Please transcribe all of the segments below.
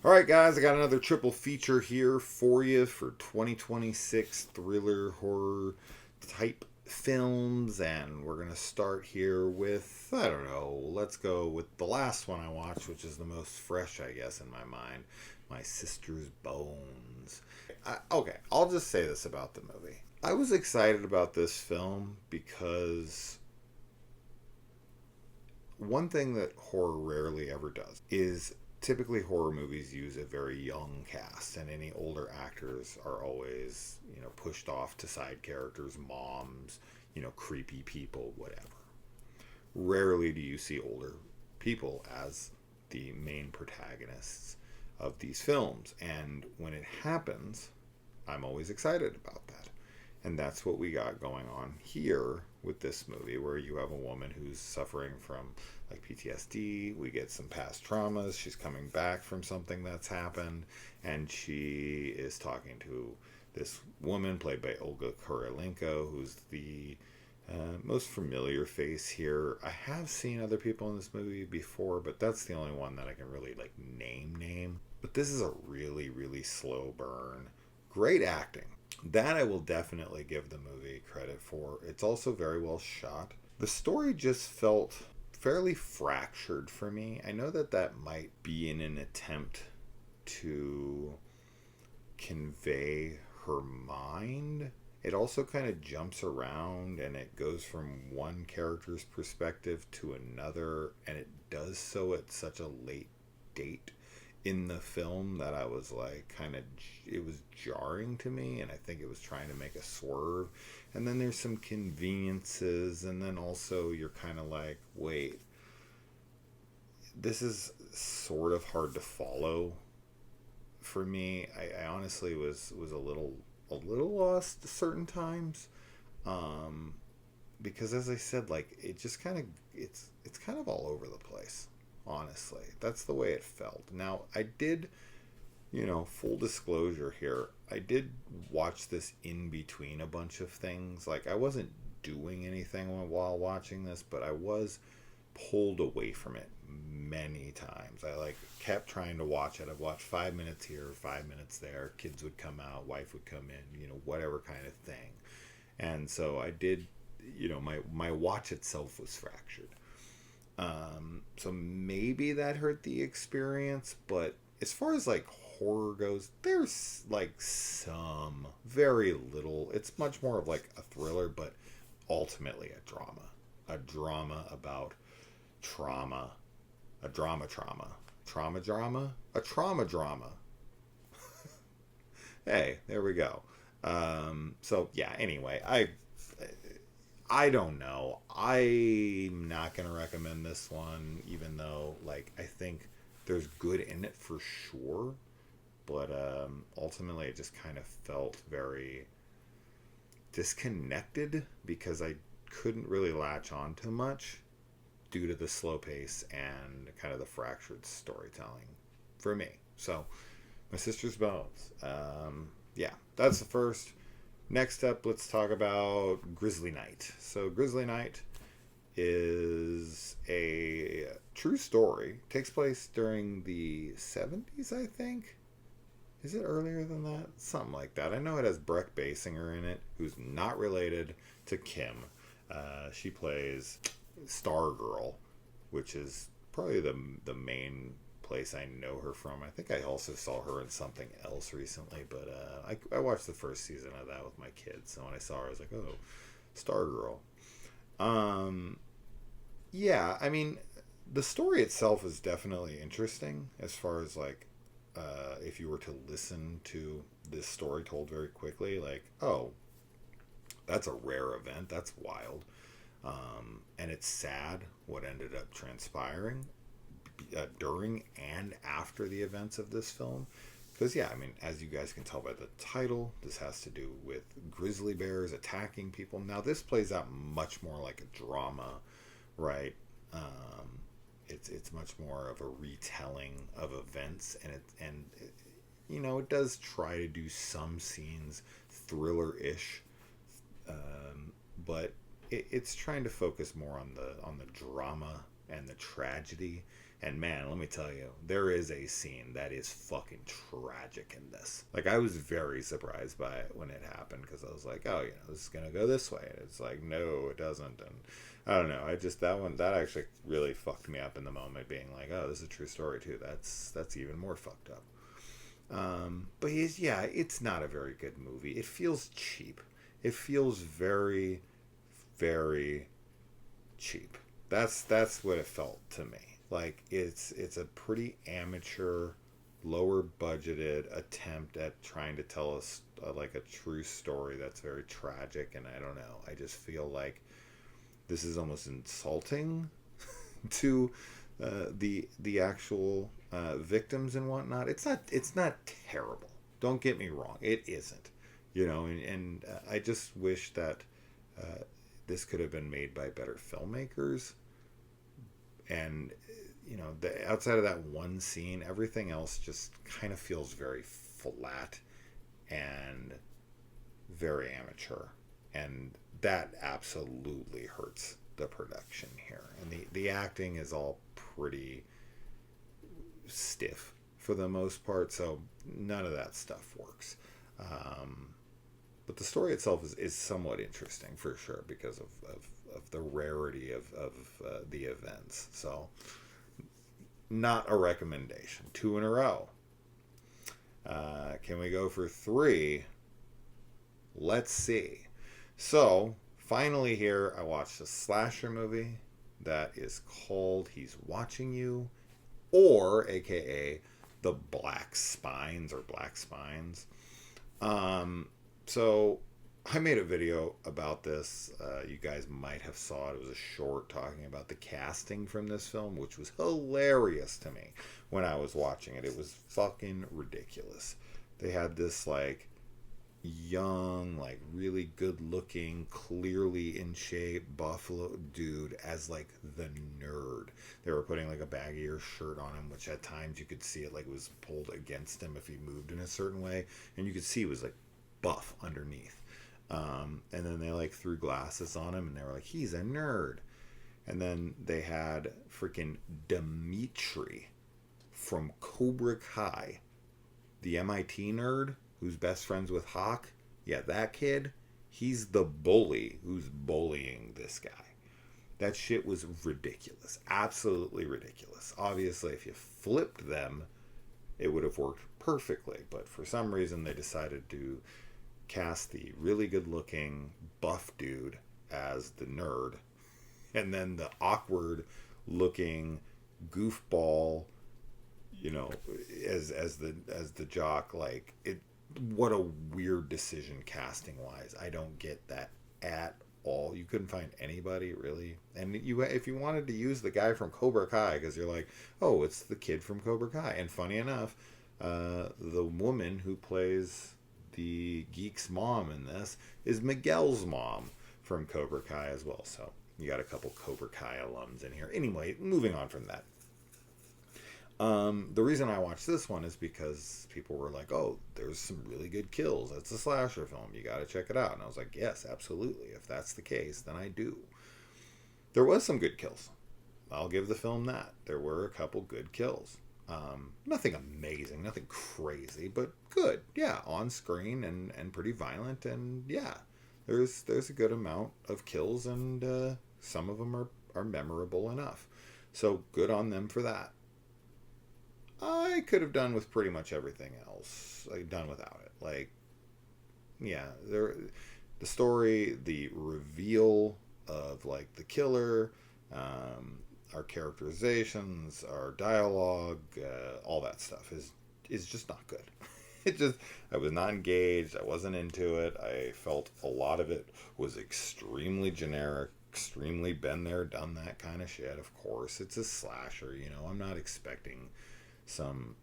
All right, guys, I got another triple feature here for you for 2026 thriller horror type films. And we're going to start here with, I don't know, let's go with the last one I watched, which is the most fresh, I guess, in my mind, My Sister's Bones. Okay, I'll just say this about the movie. I was excited about this film because one thing that horror rarely ever does is typically horror movies use a very young cast, and any older actors are always, pushed off to side characters, moms, creepy people, whatever. Rarely do you see older people as the main protagonists of these films, and when it happens, I'm always excited about that. And that's what we got going on here with this movie, where you have a woman who's suffering from like PTSD. We get some past traumas. She's coming back from something that's happened, and she is talking to this woman played by Olga Kurylenko, who's the most familiar face here. I have seen other people in this movie before, but that's the only one that I can really like name. But this is a really, really slow burn. Great acting. That I will definitely give the movie credit for. It's also very well shot. The story just felt fairly fractured for me. I know that that might be in an attempt to convey her mind. It also kind of jumps around and it goes from one character's perspective to another, and it does so at such a late date in the film that I was like it was jarring to me, and I think it was trying to make a swerve. And then there's some conveniences, and then also you're kind of like, wait, this is sort of hard to follow for me. I honestly was a little lost at certain times, because as I said, like it just kind of it's kind of all over the place. Honestly, that's the way it felt. Now, I did, full disclosure here, I did watch this in between a bunch of things. Like, I wasn't doing anything while watching this, but I was pulled away from it many times. I, like, kept trying to watch it. I've watched 5 minutes here, 5 minutes there. Kids would come out, wife would come in, whatever kind of thing. And so I did, my watch itself was fractured. So maybe that hurt the experience, but as far as like horror goes, there's like some very little. It's much more of like a thriller, but ultimately a drama about trauma, a trauma. Hey, there we go. So yeah. Anyway, I don't know. I'm not going to recommend this one, even though, like, I think there's good in it for sure. But ultimately, it just kind of felt very disconnected because I couldn't really latch on to much due to the slow pace and kind of the fractured storytelling for me. So, My Sister's Bones. Yeah, that's the first. Next up, let's talk about Grizzly Night. So, Grizzly Night is a true story. It takes place during the 70s, I think. Is it earlier than that? Something like that. I know it has Breck Basinger in it, who's not related to Kim. She plays Stargirl, which is probably the main place I know her from. I think I also saw her in something else recently, but I watched the first season of that with my kids. So when I saw her, I was like, oh, Stargirl. Yeah, I mean, the story itself is definitely interesting as far as like, if you were to listen to this story told very quickly, like, oh, that's a rare event. That's wild. And it's sad what ended up transpiring during and after the events of this film. Because, yeah, I mean, as you guys can tell by the title, this has to do with grizzly bears attacking people. Now, this plays out much more like a drama, right? It's much more of a retelling of events, it does try to do some scenes thriller-ish, but it's trying to focus more on the drama and the tragedy And man, let me tell you, there is a scene that is fucking tragic in this. Like, I was very surprised by it when it happened, because I was like, oh, this is gonna go this way, and it's like, no, it doesn't. And I don't know, I just, that actually really fucked me up in the moment, being like, oh, this is a true story too. That's even more fucked up. But it's not a very good movie. It feels cheap. It feels very, very cheap. That's what it felt to me. Like, it's a pretty amateur, lower budgeted attempt at trying to tell us like a true story that's very tragic. And I don't know, I just feel like this is almost insulting to the actual victims and whatnot. It's not terrible. Don't get me wrong. It isn't. And I just wish that this could have been made by better filmmakers. And outside of that one scene, everything else just kind of feels very flat and very amateur, and that absolutely hurts the production here. And the acting is all pretty stiff for the most part, so none of that stuff works. But the story itself is somewhat interesting for sure, because of the rarity of the events. So, not a recommendation. 2 in a row. Can we go for 3? Let's see. So, finally here, I watched a slasher movie that is called He's Watching You, or aka The Black Spines, or Black Spines. So I made a video about this. You guys might have saw it. It was a short talking about the casting from this film, which was hilarious to me when I was watching it. It was fucking ridiculous. They had this like young, like really good looking, clearly in shape buffalo dude as like the nerd. They were putting like a baggier shirt on him, which at times you could see it like it was pulled against him if he moved in a certain way, and you could see it was like buff underneath. And then they like threw glasses on him, and they were like, he's a nerd. And then they had freaking Dimitri from Cobra Kai, the MIT nerd who's best friends with Hawk. Yeah, that kid, he's the bully who's bullying this guy. That shit was ridiculous. Absolutely ridiculous. Obviously, if you flipped them, it would have worked perfectly. But for some reason, they decided to cast the really good looking buff dude as the nerd, and then the awkward looking goofball, as the jock. Like, it, what a weird decision casting wise. I don't get that at all. You couldn't find anybody really, and if you wanted to use the guy from Cobra Kai, because you're like, oh, it's the kid from Cobra Kai. And funny enough, the woman who plays the geek's mom in this is Miguel's mom from Cobra Kai as well. So you got a couple Cobra Kai alums in here. Anyway, moving on from that. The reason I watched this one is because people were like, oh, there's some really good kills. It's a slasher film. You got to check it out. And I was like, yes, absolutely. If that's the case, then I do. There was some good kills. I'll give the film that. There were a couple good kills. Nothing amazing, nothing crazy, but good. Yeah, on screen and pretty violent, and yeah, there's a good amount of kills, and some of them are memorable enough. So good on them for that. I could have done with pretty much everything else. Done without it. Like, yeah, the story, the reveal of like the killer, our characterizations, our dialogue, all that stuff is just not good. I was not engaged. I wasn't into it. I felt a lot of it was extremely generic, extremely been there, done that kind of shit. Of course, it's a slasher. I'm not expecting some,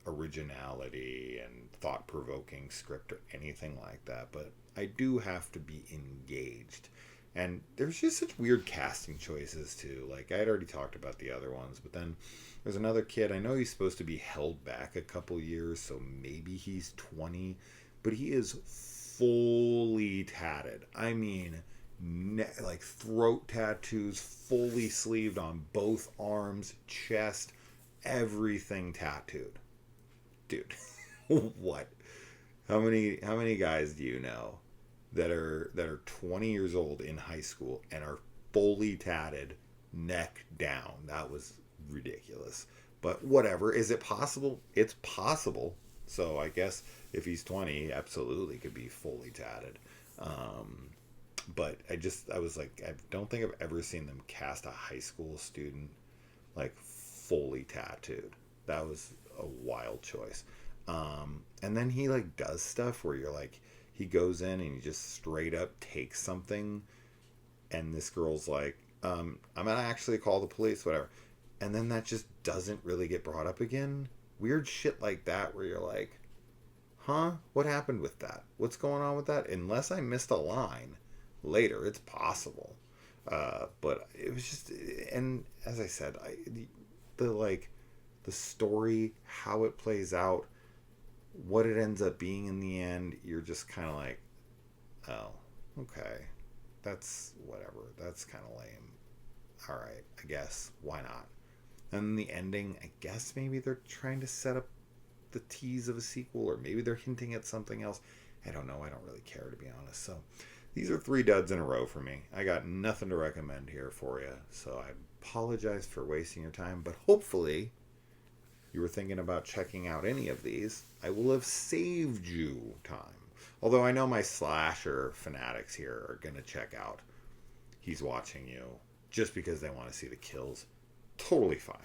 originality and thought-provoking script or anything like that. But I do have to be engaged. And there's just such weird casting choices, too. Like, I had already talked about the other ones, but then there's another kid. I know he's supposed to be held back a couple years, so maybe he's 20, but he is fully tatted. I mean, like throat tattoos, fully sleeved on both arms, chest, everything tattooed. Dude, what? How many guys do you know that are 20 years old in high school and are fully tatted neck down? That was ridiculous. But whatever. Is it possible? It's possible. So I guess if he's 20, he absolutely could be fully tatted. But I was like, I don't think I've ever seen them cast a high school student like fully tattooed. That was a wild choice. And then he like does stuff where you're like, he goes in and he just straight up takes something, and this girl's like, I'm gonna actually call the police, whatever. And then that just doesn't really get brought up again. Weird shit like that where you're like, huh? What happened with that? What's going on with that? Unless I missed a line later, it's possible. But it was just, and as I said, the story, how it plays out, what it ends up being in the end, you're just kind of like, oh, okay, that's whatever. That's kind of lame. All right, I guess. Why not? And the ending, I guess maybe they're trying to set up the tease of a sequel, or maybe they're hinting at something else. I don't know. I don't really care, to be honest. So these are 3 duds in a row for me. I got nothing to recommend here for you. So I apologize for wasting your time, but hopefully you were thinking about checking out any of these. I will have saved you time. Although I know my slasher fanatics here are going to check out He's Watching You just because they want to see the kills. Totally fine.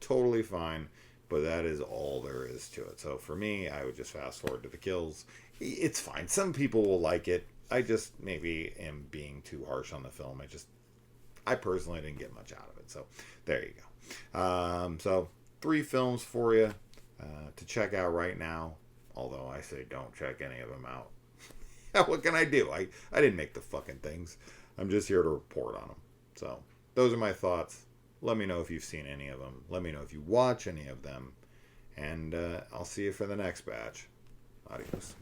Totally fine. But that is all there is to it. So for me, I would just fast forward to the kills. It's fine. Some people will like it. I just maybe am being too harsh on the film. I personally didn't get much out of it. So there you go. So 3 films for you to check out right now. Although I say don't check any of them out. What can I do? I didn't make the fucking things. I'm just here to report on them. So those are my thoughts. Let me know if you've seen any of them. Let me know if you watch any of them. And I'll see you for the next batch. Adios.